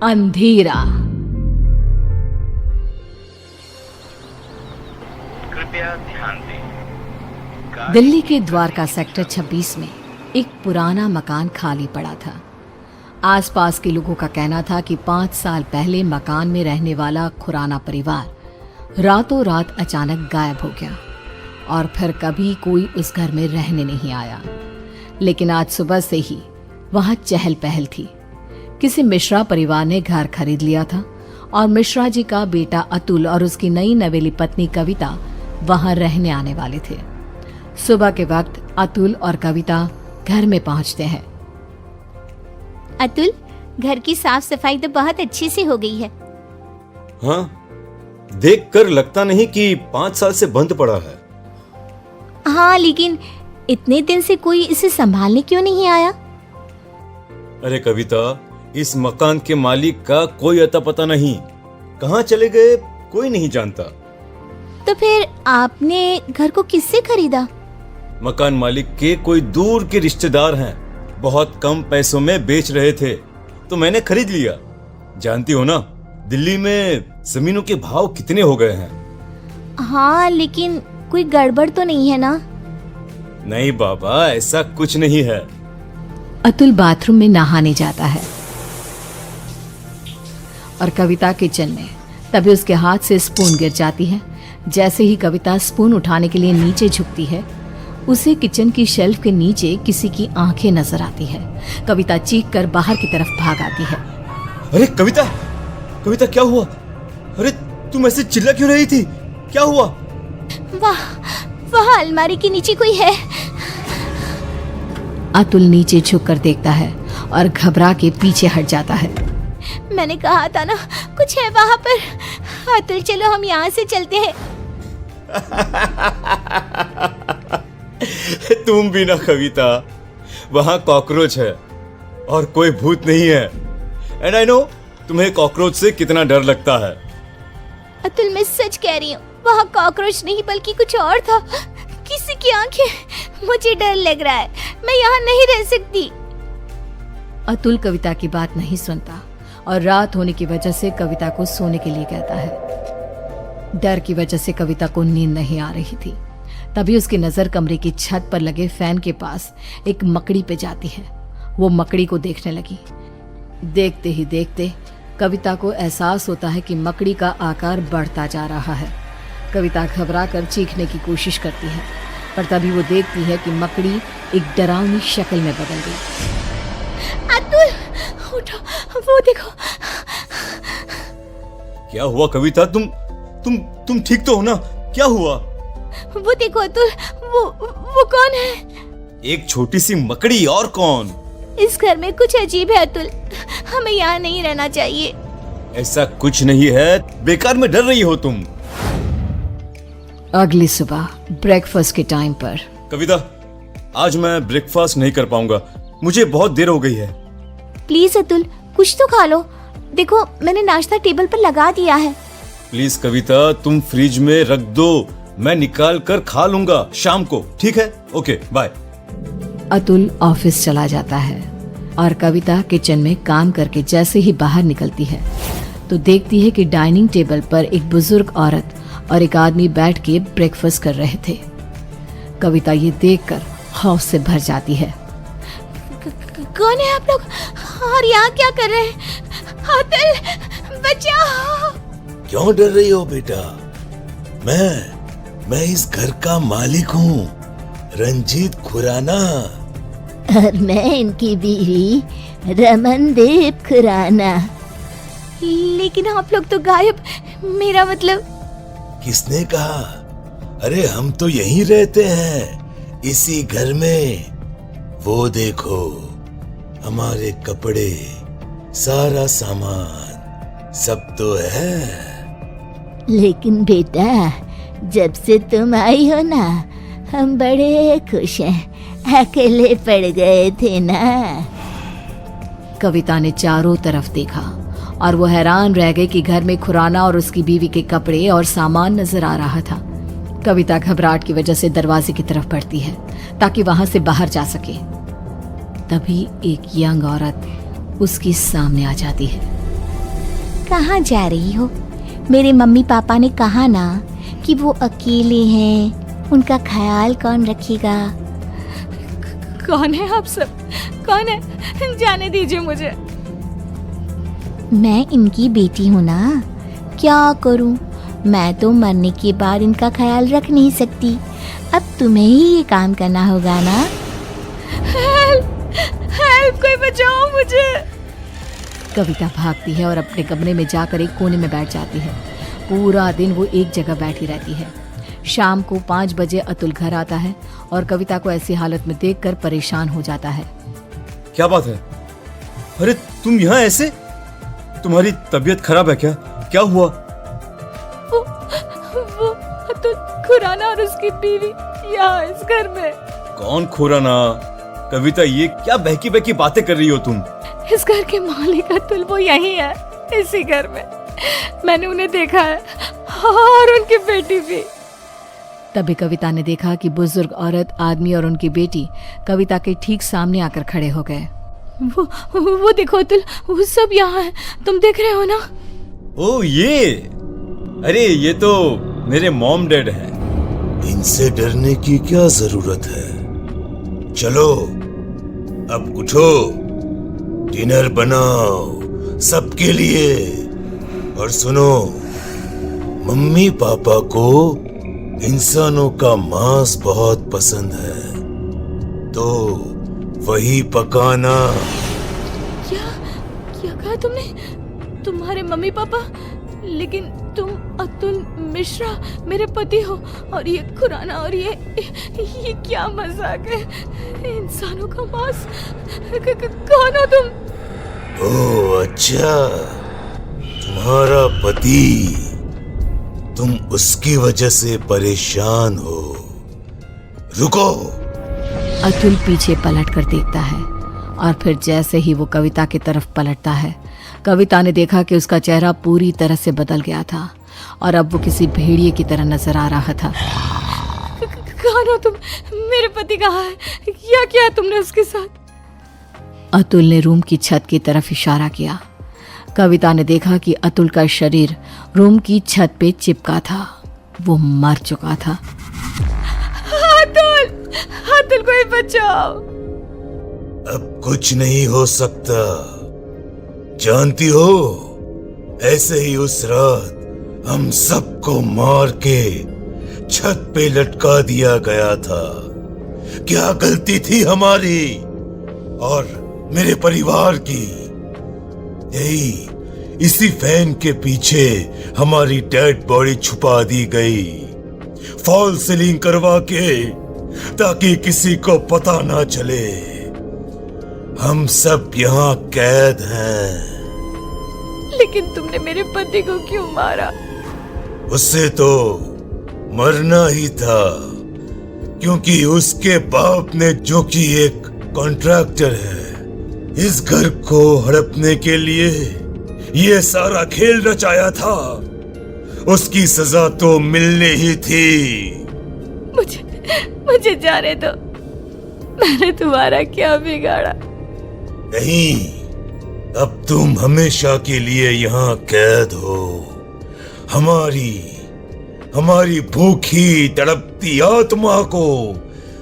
अंधेरा। कृपया ध्यान दें। दिल्ली के द्वारका सेक्टर 26 में एक पुराना मकान खाली पड़ा था। आसपास के लोगों का कहना था कि 5 साल पहले मकान में रहने वाला खुराना परिवार रातों रात अचानक गायब हो गया और फिर कभी कोई उस घर में रहने नहीं आया। लेकिन आज सुबह से ही वहां चहल पहल थी। किसी मिश्रा परिवार ने घर खरीद लिया था और मिश्रा जी का बेटा अतुल और उसकी नई नवेली पत्नी कविता वहां रहने आने वाले थे। सुबह के वक्त अतुल और कविता घर में पहुंचते हैं। अतुल, घर की साफ सफाई तो बहुत अच्छी से हो गई है। हाँ, देखकर लगता नहीं कि 5 साल से बंद पड़ा है। हाँ, लेकिन इतने दिन से कोई इसे संभालने क्यों नहीं आया? अरे कविता, इस मकान के मालिक का कोई अता पता नहीं, कहाँ चले गए कोई नहीं जानता। तो फिर आपने घर को किससे खरीदा? मकान मालिक के कोई दूर के रिश्तेदार हैं, बहुत कम पैसों में बेच रहे थे तो मैंने खरीद लिया। जानती हो ना, दिल्ली में जमीनों के भाव कितने हो गए हैं। हाँ, लेकिन कोई गड़बड़ तो नहीं है ना? नहीं बाबा, ऐसा कुछ नहीं है। अतुल बाथरूम में नहाने जाता है और कविता किचन में। तभी उसके हाथ से स्पून गिर जाती है। जैसे ही कविता स्पून उठाने के लिए नीचे झुकती है, उसे किचन की शेल्फ के नीचे किसी की आंखें नजर आती है। कविता चीख कर बाहर की तरफ भाग आती है। अरे कविता, कविता क्या हुआ? अरे तुम ऐसे चिल्ला क्यों रही थी? क्या हुआ? वहाँ अलमारी के नीचे कोई है। अतुल नीचे झुककर देखता है और घबरा के पीछे हट जाता है। मैंने कहा था ना, कुछ है वहाँ पर। अतुल, चलो हम यहाँ से चलते हैं। तुम भी ना कविता, वहां कॉकरोच है और कोई भूत नहीं है। एंड आई नो तुम्हें कॉकरोच से कितना डर लगता है। अतुल, मैं सच कह रही हूँ, वहाँ कॉकरोच नहीं बल्कि कुछ और था। किसी की आंखें। मुझे डर लग रहा है, मैं यहाँ नहीं रह सकती। अतुल कविता की बात नहीं सुनता और रात होने की वजह से कविता को सोने के लिए कहता है। डर की वजह से कविता को नींद नहीं आ रही थी। तभी उसकी नजर कमरे की छत पर लगे फैन के पास एक मकड़ी पे जाती है। वो मकड़ी को देखने लगी। देखते ही देखते कविता को एहसास होता है कि मकड़ी का आकार बढ़ता जा रहा है। कविता घबरा कर चीखने की कोशिश करती है, पर तभी वो देखती है कि मकड़ी एक डरावनी शक्ल में बदल गई। अतुल, उठो, वो देखो। क्या हुआ कविता? तुम ठीक तो हो ना? क्या हुआ? वो देखो अतुल, वो कौन है? एक छोटी सी मकड़ी, और कौन? इस घर में कुछ अजीब है अतुल, हमें यहाँ नहीं रहना चाहिए। ऐसा कुछ नहीं है, बेकार में डर रही हो तुम। अगली सुबह ब्रेकफास्ट के टाइम पर। कविता, आज मैं ब्रेकफास्ट नहीं कर पाऊंगा, मुझे बहुत देर हो गई है। प्लीज अतुल, कुछ तो खा लो। देखो, मैंने नाश्ता टेबल पर लगा दिया है। प्लीज कविता, तुम फ्रिज में रख दो, मैं निकाल कर खा लूंगा शाम को, ठीक है? Okay, bye. अतुल ऑफिस चला जाता है और कविता किचन में काम करके जैसे ही बाहर निकलती है तो देखती है कि डाइनिंग टेबल पर एक बुजुर्ग औरत और एक आदमी बैठ के ब्रेकफास्ट कर रहे थे। कविता ये देखकर खौफ से भर जाती है। कौन है आप लोग और यहाँ क्या कर रहे हैं? अतुल, बचाओ। क्यों डर रही हो बेटा? मैं इस घर का मालिक हूँ, रंजीत खुराना। और मैं इनकी बीवी रमनदीप खुराना। लेकिन आप लोग तो गायब। मेरा मतलब। किसने कहा? अरे हम तो यहीं रहते हैं, इसी घर में। वो देखो, हमारे कपड़े, सारा सामान सब तो है। लेकिन बेटा, जब से तुम आई हो ना, हम बड़े खुश हैं। अकेले पड़ गए थे ना। कविता ने चारों तरफ देखा और वो हैरान रह गई कि घर में खुराना और उसकी बीवी के कपड़े और सामान नजर आ रहा था। कविता घबराहट की वजह से दरवाजे की तरफ बढ़ती है ताकि वहां से बाहर जा सके। तभी एक यंग औरत उसके सामने आ जाती है। कहाँ जा रही हो? मेरे मम्मी पापा ने कहा ना कि वो अकेले हैं, उनका ख्याल कौन रखेगा? कौन है आप सब? कौन है? जाने दीजिए मुझे। मैं इनकी बेटी हूँ ना, क्या करूँ? मैं तो मरने के बाद इनका ख्याल रख नहीं सकती। अब तुम्हें ही ये काम करना होगा ना। हेल्प, कोई बचाओ मुझे। कविता भागती है और अपने कमरे में जाकर एक कोने में बैठ जाती है। पूरा दिन वो एक जगह बैठी रहती है। शाम को 5 बजे अतुल घर आता है और कविता को ऐसी हालत में देखकर परेशान हो जाता है। क्या बात है? अरे तुम यहाँ ऐसे? तुम्हारी तबीयत खराब है क्या? क्या हुआ? वो अतुल खुराना और उसकी बीवी यहाँ इस घर में। कौन खुराना? कविता, ये क्या बहकी बहकी बातें कर रही हो तुम? इस घर के मालिक अतुल वो यही है, इसी घर में। मैंने उन्हें देखा है और उनकी बेटी भी। तभी कविता ने देखा कि बुजुर्ग औरत, आदमी और उनकी बेटी कविता के ठीक सामने आकर खड़े हो गए। वो देखो अतुल, वो सब यहाँ है, तुम देख रहे हो ना? ओ ये, अरे ये तो मेरे मॉम डैड हैं। इनसे डरने की क्या जरूरत है? चलो अब उठो, डिनर बनाओ सबके लिए। और सुनो, मम्मी पापा को इंसानों का मांस बहुत पसंद है, तो वही पकाना। क्या कहा तुमने? तुम्हारे मम्मी पापा? लेकिन तुम अतुल मिश्रा मेरे पति हो, और ये खुराना, और ये क्या मजाक है? इंसानों का मांस? कौन हो तुम? ओह अच्छा, तुम्हारा पति, तुम उसकी वजह से परेशान हो। रुको। अतुल पीछे पलट कर देखता है और फिर जैसे ही वो कविता की तरफ पलटता है, कविता ने देखा कि उसका चेहरा पूरी तरह से बदल गया था और अब वो किसी भेड़िए की तरह नजर आ रहा था। कौन हो तुम? मेरे पति कहाँ है? क्या किया तुमने उसके साथ? अतुल ने रूम की छत की तरफ इशारा किया। कविता ने देखा कि अतुल का शरीर रूम की छत पे चिपका था। वो मर चुका था। अतुल, अतुल कोई बचाओ। अब कुछ नहीं हो सकता। जानती हो, ऐसे ही उस रात हम सबको मार के छत पे लटका दिया गया था। क्या गलती थी हमारी और मेरे परिवार की? यही इसी फैन के पीछे हमारी डेड बॉडी छुपा दी गई, फॉल सीलिंग करवा के, ताकि किसी को पता ना चले। हम सब यहाँ कैद हैं। लेकिन तुमने मेरे पति को क्यों मारा? उससे तो मरना ही था, क्योंकि उसके बाप ने, जो कि एक कॉन्ट्रैक्टर है, इस घर को हड़पने के लिए ये सारा खेल रचाया था। उसकी सजा तो मिलनी ही थी। मुझे जाने दो। मैंने तुम्हारा क्या बिगाड़ा? नहीं, अब तुम हमेशा के लिए यहाँ कैद हो। हमारी भूखी तड़पती आत्मा को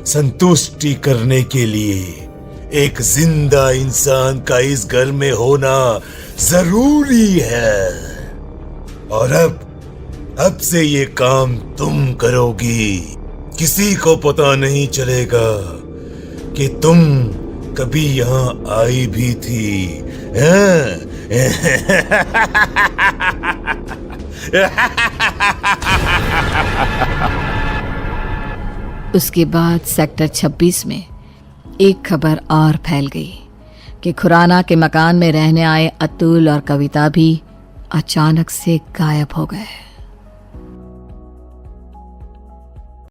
संतुष्टि करने के लिए एक जिंदा इंसान का इस घर में होना जरूरी है। और अब से ये काम तुम करोगी। किसी को पता नहीं चलेगा कि तुम कभी यहाँ आई भी थी। उसके बाद सेक्टर 26 में एक खबर और फैल गई कि खुराना के मकान में रहने आए अतुल और कविता भी अचानक से गायब हो गए।